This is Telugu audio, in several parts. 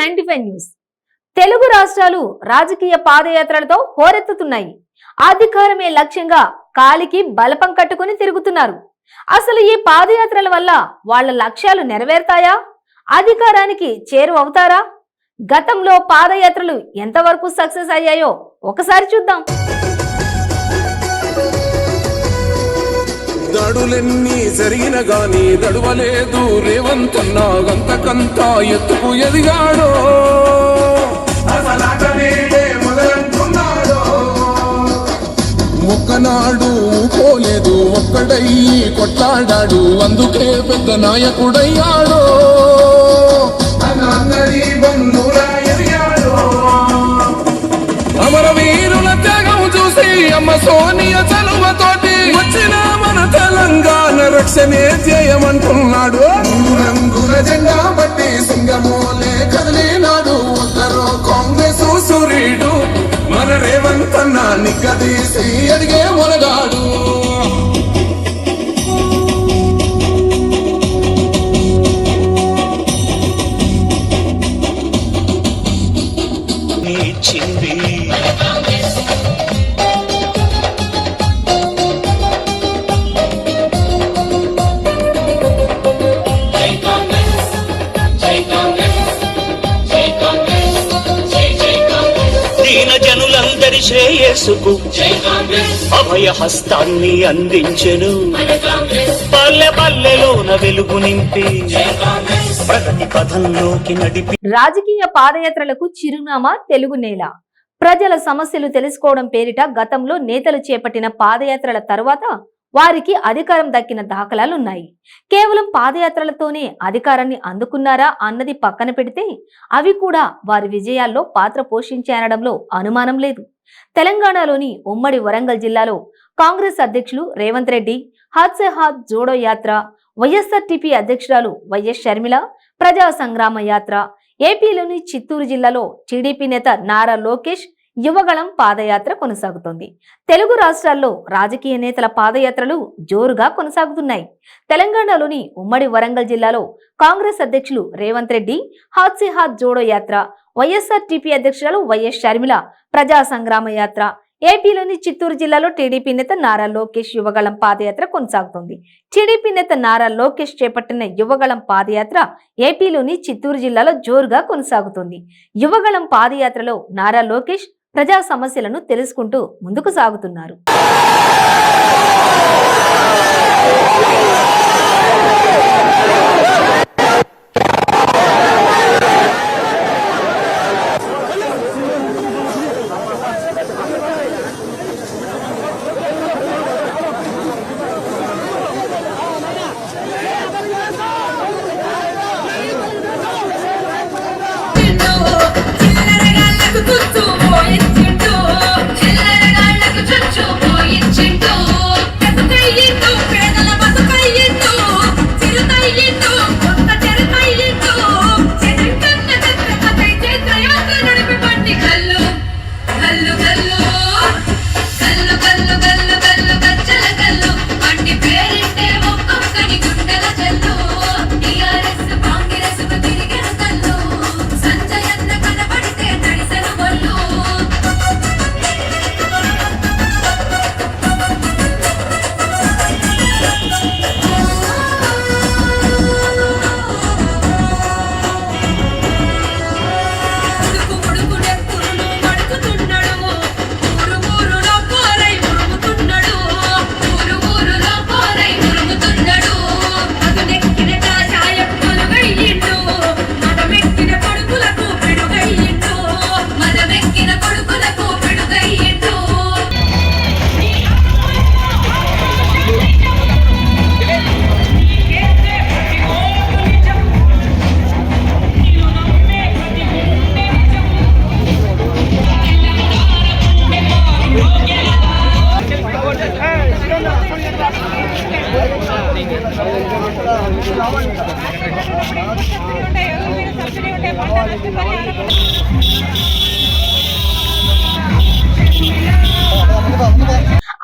95 న్యూస్. తెలుగు రాష్ట్రాలు రాజకీయ పాదయాత్రలతో హోరెత్తుతున్నాయి. అధికారమే లక్ష్యంగా కాలికి బలపం కట్టుకుని తిరుగుతున్నారు. అసలు ఈ పాదయాత్రల వల్ల వాళ్ళ లక్ష్యాలు నెరవేరుతాయా? అధికారానికి చేరువవుతారా? గతంలో పాదయాత్రలు ఎంతవరకు సక్సెస్ అయ్యాయో ఒకసారి చూద్దాం. దాడులెన్ని జరిగిన గాని దడువలేదు రేవంతన్న గంతకంతా ఎత్తుకు ఎదిగాడో ఒక్కనాడు పోలేదు ఒక్కడయ్యి కొట్లాడాడు అందుకే పెద్ద నాయకుడయ్యాడో అమరవీరుల త్యాగం చూసి అమ్మ సోనియ చలువతోటి వచ్చిన మన తెలంగాణ రక్షణే చేయమంటున్నాడు. రంగుల జెండా బట్టి సింగమోలే కదిలినాడు. ఒక్కరో కాంగ్రెస్ సూర్యుడు మన రేవంతన్న నిగ్గదీసి అడిగే మొలగాడు. జనులందరి శ్రేయస్సుకు అభయ హస్తాన్ని అందించెను. పల్లె పల్లెలోన వెలుగు నింపి ప్రగతి పథంలోకి నడిపి. రాజకీయ పాదయాత్రలకు చిరునామా తెలుగు నేల. ప్రజల సమస్యలు తెలుసుకోవడం పేరిట గతంలో నేతలు చేపట్టిన పాదయాత్రల తరువాత వారికి అధికారం దక్కిన దాఖలాలున్నాయి. కేవలం పాదయాత్రలతోనే అధికారాన్ని అందుకున్నారా అన్నది పక్కన పెడితే అవి కూడా వారి విజయాల్లో పాత్ర పోషించారనడంలో అనుమానం లేదు. తెలంగాణలోని ఉమ్మడి వరంగల్ జిల్లాలో కాంగ్రెస్ అధ్యక్షులు రేవంత్ రెడ్డి హాత్ సే హాత్ జోడో యాత్ర, వైఎస్ఆర్టీపీ అధ్యక్షురాలు వైఎస్ షర్మిల ప్రజా సంగ్రామ యాత్ర, ఏపీలోని చిత్తూరు జిల్లాలో టీడీపీ నేత నారా లోకేష్ యువగళం పాదయాత్ర కొనసాగుతోంది. తెలుగు రాష్ట్రాల్లో రాజకీయ నేతల పాదయాత్రలు జోరుగా కొనసాగుతున్నాయి. తెలంగాణలోని ఉమ్మడి వరంగల్ జిల్లాలో కాంగ్రెస్ అధ్యక్షులు రేవంత్ రెడ్డి హాత్ సే హాత్ జోడో యాత్ర, వైఎస్ఆర్టీపీ అధ్యక్షురాలు వైఎస్ షర్మిల ప్రజా సంగ్రామ యాత్ర, ఏపీలోని చిత్తూరు జిల్లాలో టీడీపీ నేత నారా లోకేష్ యువగళం పాదయాత్ర కొనసాగుతోంది. టీడీపీ నేత నారా లోకేష్ చేపట్టిన యువగళం పాదయాత్ర ఏపీలోని చిత్తూరు జిల్లాలో జోరుగా కొనసాగుతోంది. యువగళం పాదయాత్రలో నారా లోకేష్ ప్రజా సమస్యలను తెలుసుకుంటూ ముందుకు సాగుతున్నారు.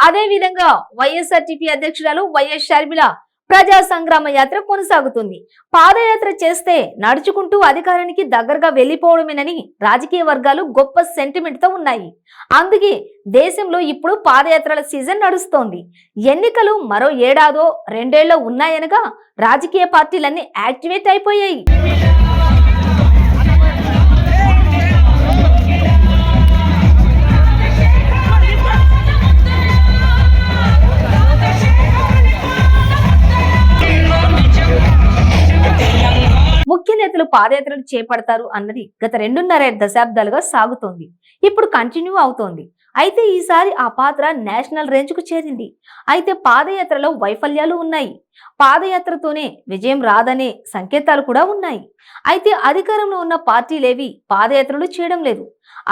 అదే విధంగా వైఎస్ఆర్టీపీ అధ్యక్షురాలు వైఎస్ షర్మిల ప్రజా సంగ్రామ యాత్ర కొనసాగుతుంది. పాదయాత్ర చేస్తే నడుచుకుంటూ అధికారానికి దగ్గరగా వెళ్లిపోవడమేనని రాజకీయ వర్గాలు గొప్ప సెంటిమెంట్ తో ఉన్నాయి. అందుకే దేశంలో ఇప్పుడు పాదయాత్రల సీజన్ నడుస్తోంది. ఎన్నికలు మరో ఏడాదో 2 ఏళ్లో ఉన్నాయనగా రాజకీయ పార్టీలన్నీ యాక్టివేట్ అయిపోయాయి. ముఖ్య నేతలు పాదయాత్రలు చేపడతారు అన్నది గత 2.5 దశాబ్దాలుగా సాగుతోంది. ఇప్పుడు కంటిన్యూ అవుతోంది. అయితే ఈసారి ఆ పాత్ర నేషనల్ రేంజ్ కు చేరింది. అయితే పాదయాత్రలో వైఫల్యాలు ఉన్నాయి. పాదయాత్రతోనే విజయం రాదనే సంకేతాలు కూడా ఉన్నాయి. అయితే అధికారంలో ఉన్న పార్టీలేవి పాదయాత్రలు చేయడం లేదు.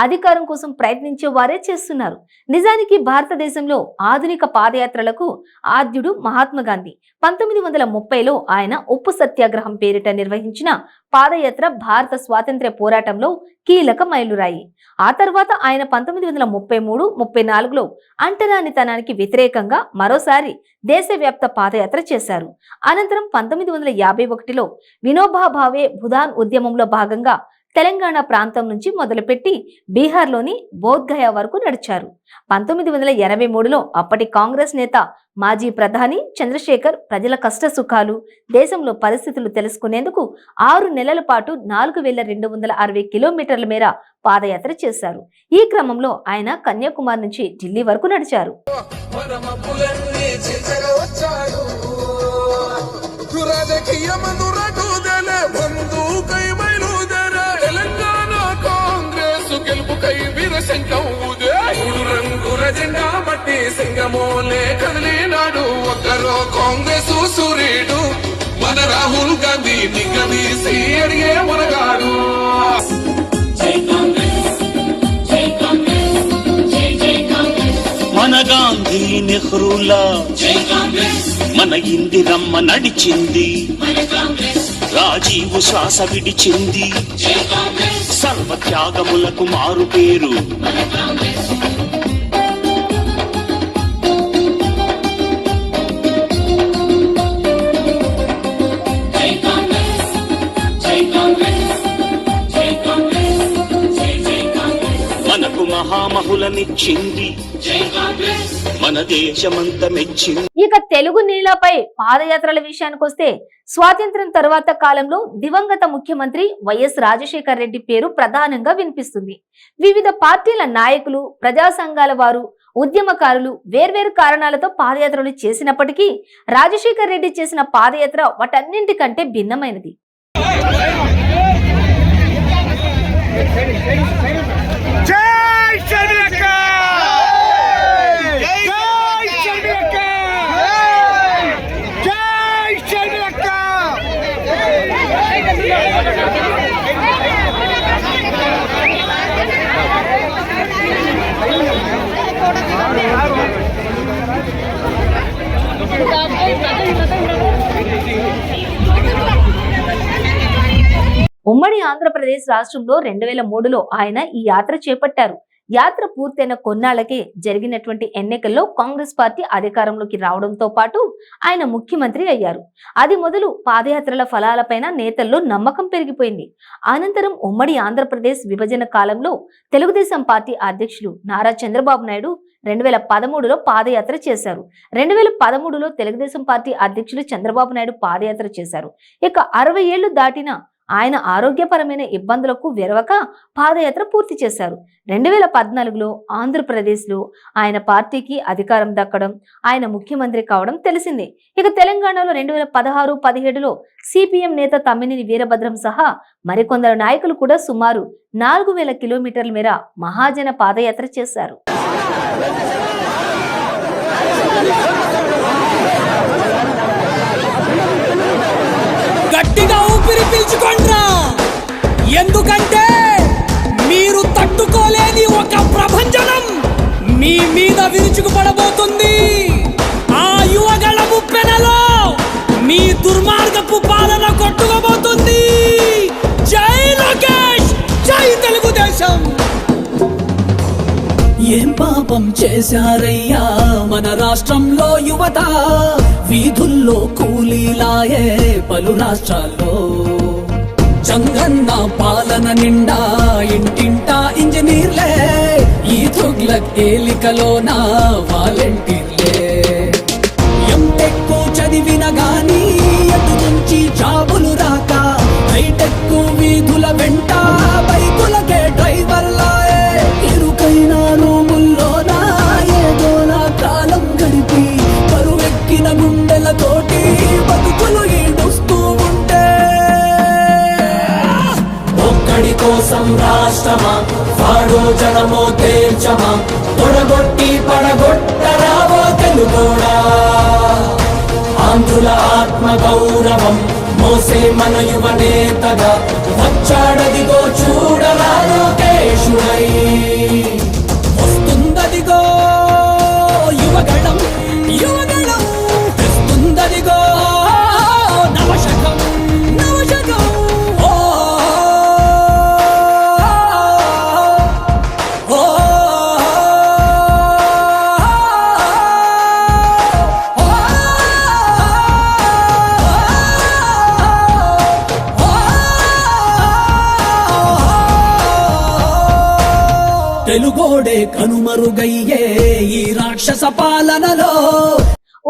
అధికారం కోసం ప్రయత్నించే వారే చేస్తున్నారు. నిజానికి భారతదేశంలో ఆధునిక పాదయాత్రలకు ఆద్యుడు మహాత్మా గాంధీ. 1930లో ఆయన ఉప్పు సత్యాగ్రహం పేరిట నిర్వహించిన పాదయాత్ర భారత స్వాతంత్ర్య పోరాటంలో కీలక మైలురాయి. ఆ తర్వాత ఆయన 1933-34లో అంటరానితనానికి వ్యతిరేకంగా మరోసారి దేశవ్యాప్త పాదయాత్ర చేశారు. అనంతరం 1951లో వినోబా భావే భూదాన్ ఉద్యమంలో భాగంగా తెలంగాణ ప్రాంతం నుంచి మొదలుపెట్టి బీహార్లోని బోధ్గయ వరకు నడిచారు. 1983లో అప్పటి కాంగ్రెస్ నేత మాజీ ప్రధాని చంద్రశేఖర్ ప్రజల కష్ట సుఖాలు, దేశంలో పరిస్థితులు తెలుసుకునేందుకు 6 నెలల పాటు 4260 కిలోమీటర్ల మేర పాదయాత్ర చేశారు. ఈ క్రమంలో ఆయన కన్యాకుమారి నుంచి ఢిల్లీ వరకు నడిచారు. సింగమోలే కదిలినాడు ఒక్కరో కాంగ్రెస్ సూర్యుడు మన రాహుల్ గాంధీ నిగదీసి అడిగే మునగాడు. మన గాంధీ నెహ్రూలా మన ఇందిరమ్మ నడిచింది, రాజీవు శ్వాస విడిచింది, సర్వత్యాగములకు మారు పేరు మనకు మహామహులనిచ్చింది, మన దేశమంత మెచ్చింది. ఇక తెలుగు నేలపై పాదయాత్రల విషయానికి వస్తే స్వాతంత్ర్యం తర్వాత కాలంలో దివంగత ముఖ్యమంత్రి వైఎస్ రాజశేఖర్ రెడ్డి పేరు ప్రధానంగా వినిపిస్తుంది. వివిధ పార్టీల నాయకులు, ప్రజా సంఘాల వారు, ఉద్యమకారులు వేర్వేరు కారణాలతో పాదయాత్రలు చేసినప్పటికీ రాజశేఖర్ రెడ్డి చేసిన పాదయాత్ర వాటన్నింటికంటే భిన్నమైనది. ఉమ్మడి ఆంధ్రప్రదేశ్ రాష్ట్రంలో 2003లో ఆయన ఈ యాత్ర చేపట్టారు. యాత్ర పూర్తయిన కొన్నాళ్లకే జరిగినటువంటి ఎన్నికల్లో కాంగ్రెస్ పార్టీ అధికారంలోకి రావడంతో పాటు ఆయన ముఖ్యమంత్రి అయ్యారు. అది మొదలు పాదయాత్రల ఫలాలపైన నేతల్లో నమ్మకం పెరిగిపోయింది. అనంతరం ఉమ్మడి ఆంధ్రప్రదేశ్ విభజన కాలంలో తెలుగుదేశం పార్టీ అధ్యక్షులు నారా చంద్రబాబు నాయుడు 2013లో పాదయాత్ర చేశారు. 2013లో తెలుగుదేశం పార్టీ అధ్యక్షులు చంద్రబాబు నాయుడు పాదయాత్ర చేశారు. ఇక 60 ఏళ్లు దాటిన ఆయన ఆరోగ్యపరమైన ఇబ్బందులకు వెరవక పాదయాత్ర పూర్తి చేశారు. 2014లో ఆంధ్రప్రదేశ్లో ఆయన పార్టీకి అధికారం దక్కడం, ఆయన ముఖ్యమంత్రి కావడం తెలిసిందే. ఇక తెలంగాణలో 2016-17లో సిపిఎం నేత తమ్మినేని వీరభద్రం సహా మరికొందరు నాయకులు కూడా సుమారు 4000 కిలోమీటర్ల మేర మహాజన పాదయాత్ర చేశారు. గట్టిగా ఊపిరి పీల్చుకోండ్రా, ఎందుకంటే మీరు తట్టుకోలేని ఒక ప్రభంజనం మీ మీద విరుచుకుపడబోతుంది. ఆ యువగళ ముప్పెనలో మీ దుర్మార్గపు పాలన కొట్టుకోబోతుంది. జై లోకేష్, జై తెలుగుదేశం. ఏం పాపం చేశారయ్యా మన రాష్ట్రంలో యువత, వీధుల్లో కూలీలాయే పలు రాష్ట్రాల్లో. చంగన్న పాలన నిండా ఇంటింటా ఇంజనీర్లే, ఈ తుగ్లక్ ఏలికలోన వాలంటీర్లే. ఎంటెక్ చదివిన గాని ఎటు నుంచి జాబులు రాక, హైటెక్ వీధుల వెంట బైకులకే డ్రైవర్లాయే. ఇరుకైన రూముల్లోన ఏదోలా కాలం గడిపి, కరువెక్కిన గుండెలతోటి బతుకులు ఈడుస్తూ ఉంటే, ఒక్కడి కోసం రాష్ట్రమా వాడో జనమో తేల్చమా, తొడగొట్టి పడగొట్టరావో తెలుగోడా. ఆంధ్రుల ఆత్మ గౌరవం మోసే మన యువ నేతగా వచ్చాడదిగో చూడరా లోకేశుడై. వస్తుందదిగో యువగళం యువగళం, తెస్తుందదిగో నవశకం నవశకం. ఓ ఓ తెలుగోడే కనుమరుగయ్యే ఈ రాక్షస పాలనలో.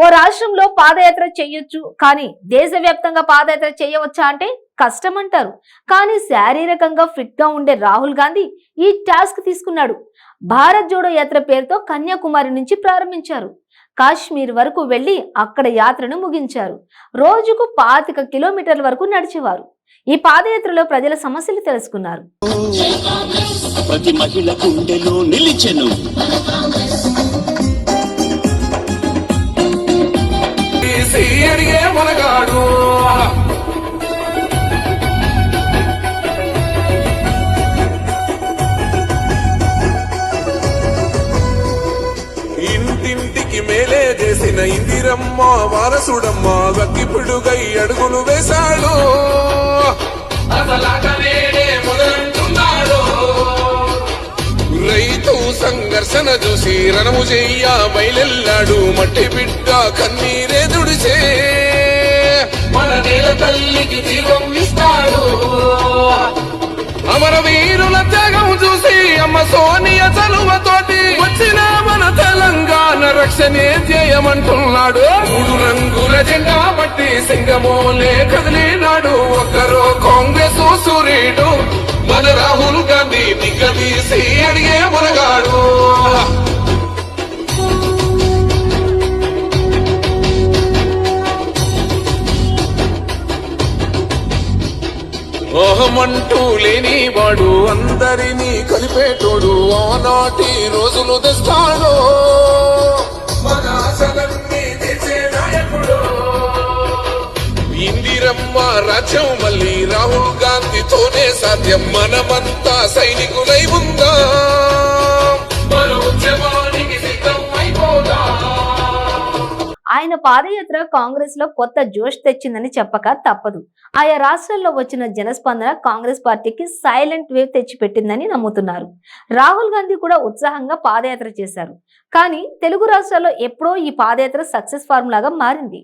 ఓ రాష్ట్రంలో పాదయాత్ర చెయ్యొచ్చు, కానీ దేశవ్యాప్తంగా పాదయాత్ర చేయవచ్చా అంటే కష్టమంటారు. కానీ శారీరకంగా ఫిట్ గా ఉండే రాహుల్ గాంధీ ఈ టాస్క్ తీసుకున్నాడు. భారత్ జోడో యాత్ర పేరుతో కన్యాకుమారి నుంచి ప్రారంభించారు. కాశ్మీర్ వరకు వెళ్లి అక్కడ యాత్రను ముగించారు. రోజుకు 25 కిలోమీటర్ల వరకు నడిచేవారు. ఈ పాదయాత్రలో ప్రజల సమస్యలు తెలుసుకున్నారు. ప్రతి మహిళ గుండెలో నిలిచెను. అడిగే మనగాడు ఇంటింటికి మేలే చేసిన ఇందిరమ్మ వారసుడమ్మ గక్కిపుడుగై అడుగులు వేశాడు. రైతు సంఘర్షణ చూసి రణము చెయ్య బయలెల్లాడు. మట్టి బిడ్డ కన్నీరే దుడిచే మన నేల తల్లికి జీవం ఇస్తాడు. అమరవీరుల త్యాగం చూసి అమ్మ సోనియ చలువతోటి వచ్చిన మన తెలంగాణ రక్షణే ధ్యేయమంటున్నాడు. 3 రంగుల జెండా బట్టి సింగమోలే కదిలినాడు. ఒక్కరో కాంగ్రెస్ సూర్యుడు మన రాహుల్ గాంధీ నిగ్గదీసి అడిగే మునగాడు. ఓహమంటూ లేని వాడు అందరినీ కలిపేటోడు. ఆనాటి రోజులు తెస్తాడు మన ఆశలన్నీ తీర్చే నాయకుడు. ఇందిరమ్మ రాజ్యం మళ్ళీ రాహుల్ గాంధీతోనే సాధ్యం. మనమంతా సైనికులై ఉందా, మన ఉద్యమానికి సిద్ధం అయిపోదా. ఆయన పాదయాత్ర కాంగ్రెస్ లో కొత్త జోష్ తెచ్చిందని చెప్పక తప్పదు. ఆయా రాష్ట్రాల్లో వచ్చిన జనస్పందన కాంగ్రెస్ పార్టీకి సైలెంట్ వేవ్ తెచ్చిపెట్టిందని నమ్ముతున్నారు. రాహుల్ గాంధీ కూడా ఉత్సాహంగా పాదయాత్ర చేశారు. కానీ తెలుగు రాష్ట్రాల్లో ఎప్పుడో ఈ పాదయాత్ర సక్సెస్ ఫార్ములాగా మారింది.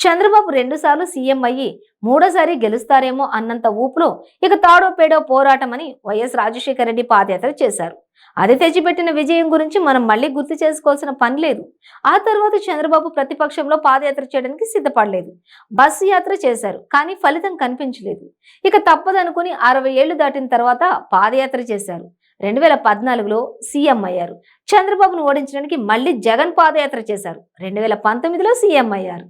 చంద్రబాబు 2 సార్లు సీఎం అయ్యి 3వ సారి గెలుస్తారేమో అన్నంత ఊపులో ఇక తాడో పేడో పోరాటం అని వైఎస్ రాజశేఖర రెడ్డి పాదయాత్ర చేశారు. అది తెచ్చిపెట్టిన విజయం గురించి మనం మళ్ళీ గుర్తు చేసుకోవాల్సిన పని లేదు. ఆ తర్వాత చంద్రబాబు ప్రతిపక్షంలో పాదయాత్ర చేయడానికి సిద్ధపడలేదు. బస్సు యాత్ర చేశారు, కానీ ఫలితం కనిపించలేదు. ఇక తప్పదనుకుని 60 ఏళ్లు దాటిన తర్వాత పాదయాత్ర చేశారు. 2014లో సీఎం అయ్యారు. చంద్రబాబును ఓడించడానికి మళ్ళీ జగన్ పాదయాత్ర చేశారు. 2019లో సీఎం అయ్యారు.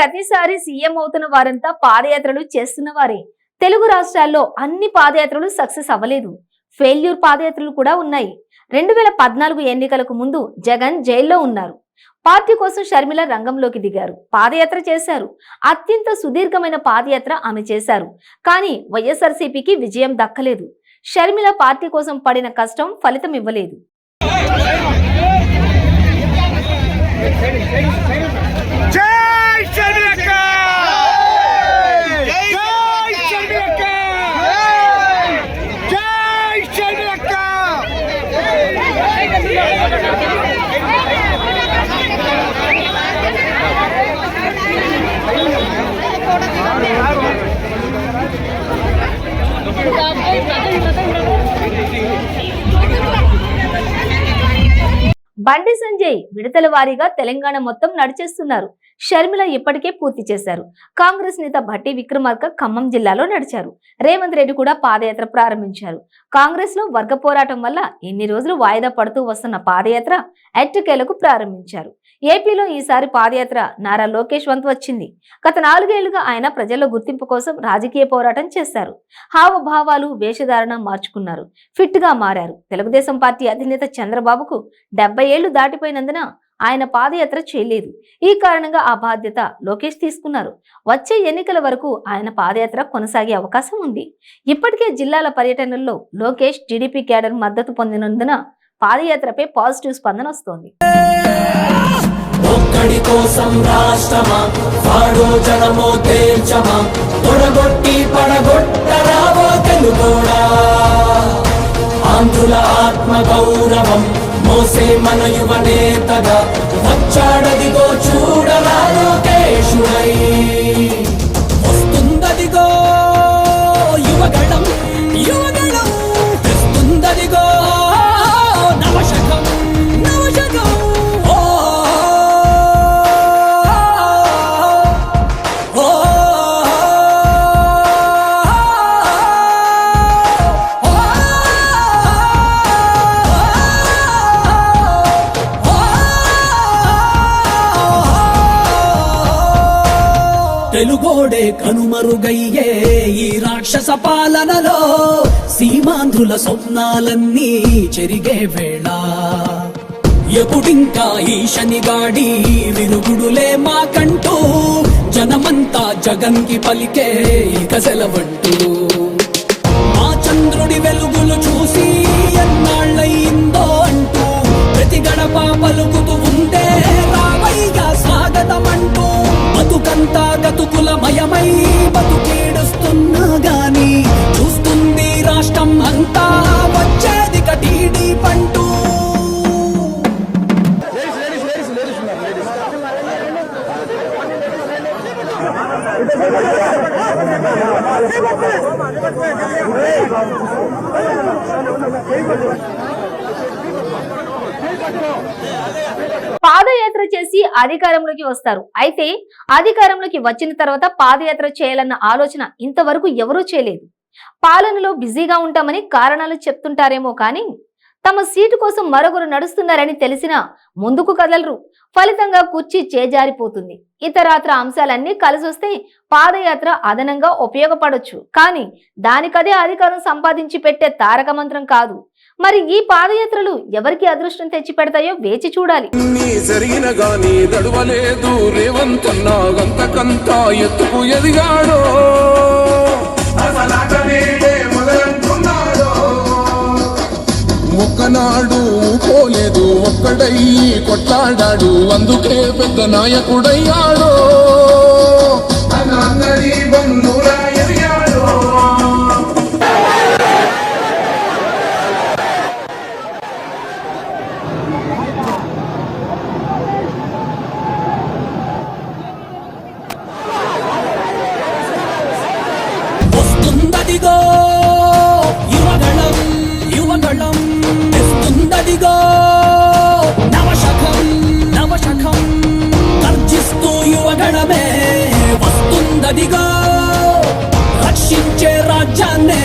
ప్రతిసారి సీఎం అవుతున్న వారంతా పాదయాత్రలు చేస్తున్న వారే. తెలుగు రాష్ట్రాల్లో అన్ని పాదయాత్రలు సక్సెస్ అవ్వలేదు. ఫెయిల్యూర్ పాదయాత్రలు కూడా ఉన్నాయి. 2014 ఎన్నికలకు ముందు జగన్ జైల్లో ఉన్నారు. పార్టీ కోసం షర్మిల రంగంలోకి దిగారు, పాదయాత్ర చేశారు. అత్యంత సుదీర్ఘమైన పాదయాత్ర ఆమె చేశారు. కానీ వైఎస్ఆర్సీపీకి విజయం దక్కలేదు. షర్మిల పార్టీ కోసం పడిన కష్టం ఫలితం ఇవ్వలేదు. బండి సంజయ్ విడతల వారీగా తెలంగాణ మొత్తం నడిచేస్తున్నారు. షర్మిల ఇప్పటికే పూర్తి చేశారు. కాంగ్రెస్ నేత భట్టి విక్రమార్క ఖమ్మం జిల్లాలో నడిచారు. రేవంత్ రెడ్డి కూడా పాదయాత్ర ప్రారంభించారు. కాంగ్రెస్ లో వర్గ పోరాటం వల్ల ఇన్ని రోజులు వాయిదా పడుతూ వస్తున్న పాదయాత్ర ఎట్టకేలకు ప్రారంభించారు. ఏపీలో ఈసారి పాదయాత్ర నారా లోకేష్ వంతు వచ్చింది. గత 4 ఏళ్లుగా ఆయన ప్రజల్లో గుర్తింపు కోసం రాజకీయ పోరాటం చేశారు. హావభావాలు, వేషధారణ మార్చుకున్నారు. ఫిట్ గా మారారు. తెలుగుదేశం పార్టీ అధినేత చంద్రబాబుకు 70 ఏళ్లు దాటిపోయినందున ఆయన పాదయాత్ర చేయలేదు. ఈ కారణంగా ఆ బాధ్యత లోకేష్ తీసుకున్నారు. వచ్చే ఎన్నికల వరకు ఆయన పాదయాత్ర కొనసాగే అవకాశం ఉంది. ఇప్పటికే జిల్లాల పర్యటనల్లో లోకేష్ టీడీపీ క్యాడర్ మద్దతు పొందినందున పాదయాత్రపై పాజిటివ్ స్పందన వస్తోంది. ఒక్కడి కోసం రాష్ట్రమా వాడో జనమో తేల్చమా తొడగొట్టి పడగొట్టరావో తెలుగోడా ఆంధ్రుల ఆత్మ గౌరవం మోసే మన యువ నేతగా వచ్చాడదిగో చూడరా లోకేశుడై వస్తుందదిగో యువగణం యువగణం తెస్తుందదిగో నవశకం నవశకం తెలుగోడే కనుమరుగయ్యే ఈ రాక్షస పాలనలో సీమాంధ్రుల స్వప్నాలన్నీ చెరిగే వేళ ఎప్పుడింకా ఈ శనిగాడి విరుగుడులే మాకంటూ జనమంతా జగన్ కి పలికే ఇక సెలవంటూ మా చంద్రుడి వెలుగులు చూసి ఎన్నాళ్ళయిందో అంటూ ప్రతి గడప పలుకుతూ ఉండే రామయ్య స్వాగతమంటూ బతుకంతా గతుకులమయమై బతుకీడుస్తున్నా గాని చూస్తుంది రాష్ట్రం అంతా వచ్చేది కటీడీ పంటూ పాదయాత్ర చేసి అధికారంలోకి వస్తారు. అయితే అధికారంలోకి వచ్చిన తర్వాత పాదయాత్ర చేయాలన్న ఆలోచన ఇంతవరకు ఎవరూ చేయలేదు. పాలనలో బిజీగా ఉంటామని కారణాలు చెప్తుంటారేమో కానీ తమ సీటు కోసం మరొకరు నడుస్తున్నారని తెలిసినా ముందుకు కదలరు. ఫలితంగా కుర్చీ చేజారిపోతుంది. ఇతరాత్ర అంశాలన్నీ కలిసొస్తే పాదయాత్ర అదనంగా ఉపయోగపడొచ్చు. కానీ దానికదే అధికారం సంపాదించి పెట్టే తారక మంత్రం కాదు. మరి ఈ పాదయాత్రలు ఎవరికి అదృష్టం తెచ్చి పెడతాయో వేచి చూడాలి. జరిగిన గాని దడవలేదు రేవంతన్నా గంతకంతా ఎత్తుకు ఎదిగాడో ఒక్కనాడు పోలేదు ఒక్కడై కొట్లాడాడు అందుకే పెద్ద నాయకుడయ్యాడో అందరి బంధురా ఎదిగాడో వస్తుందదిగో యువగళం యువగళం తెస్తుందదిగో నవశకం నవశకం గర్జిస్తూ యువగణమే వస్తుందదిగో రక్షించే రాజ్యాన్నే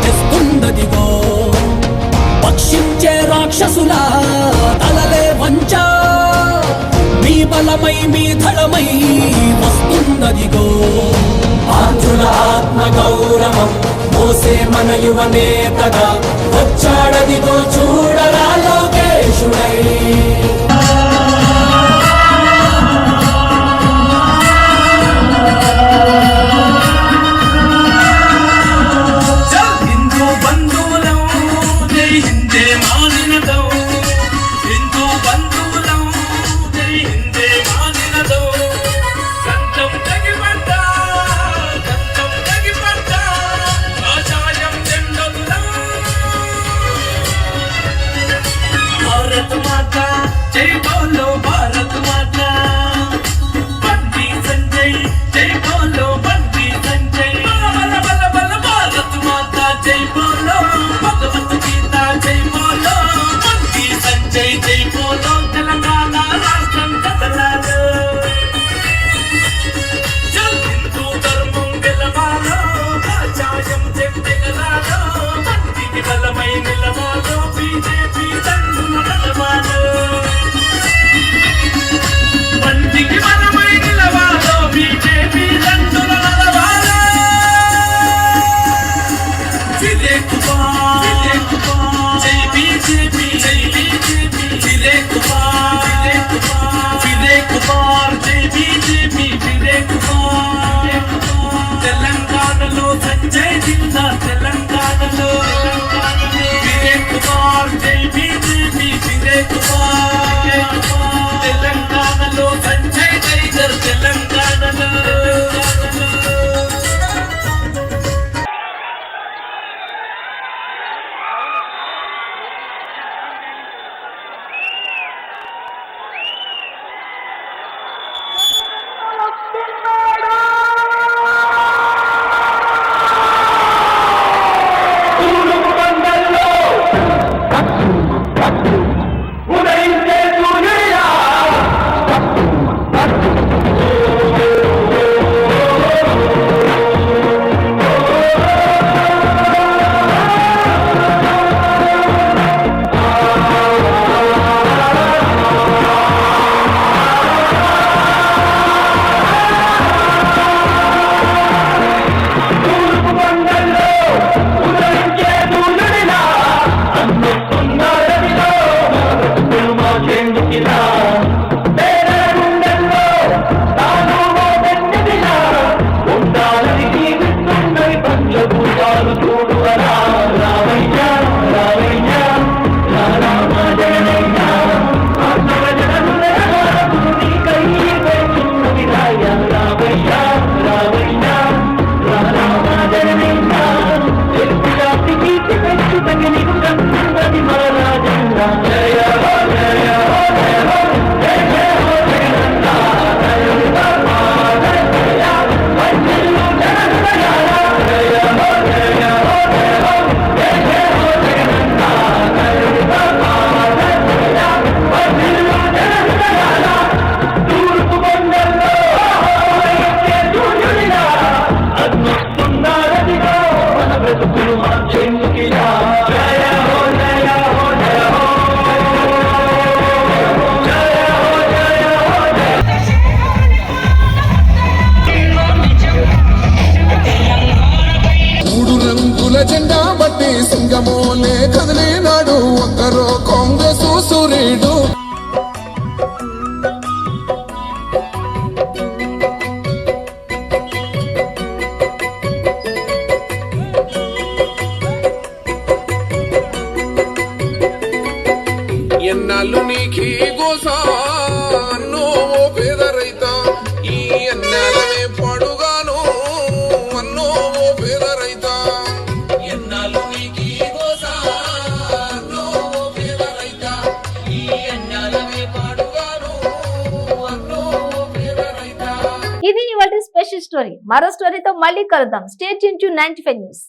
తెస్తుందదిగో పక్షించే రాక్షసుల తలలే వంచ మీ బలమై మీ ధళమై వస్తున్నదిగో ఆంధ్రుల ఆత్మ గౌరవం మోసే మన యువ నేతగా వచ్చాడదిగో చూడరా లోకేశుడై తెలంగాణలో సంజయ్ జిల్లా తెలంగాణలో విజయ్ కుమార్ జై బీజేపీ విజయ్ కుమార్ తెలంగాణలో సంజయ్ టైగర్ తెలంగాణలో జెండా బట్టి సింగమోలే కదిలినాడు ఒక్కరో కాంగ్రెస్ సూర్యుడు ఎన్నాళ్ళు నీకీ గోసా అన్నో పేద రైత ఈ ఎన్నాళ్ళనే పాడుగాను అన్నో పేద రైత ఎన్నాళ్ళు నీకీ గోసా అన్నో పేద రైత ఈ ఎన్నాళ్ళనే పాడుగాను అన్నో పేద రైత. ఇది ఇవాళ స్పెషల్ స్టోరీ. మరో స్టోరీతో మళ్ళీ కలుద్దాం. Stay tune to 95 news.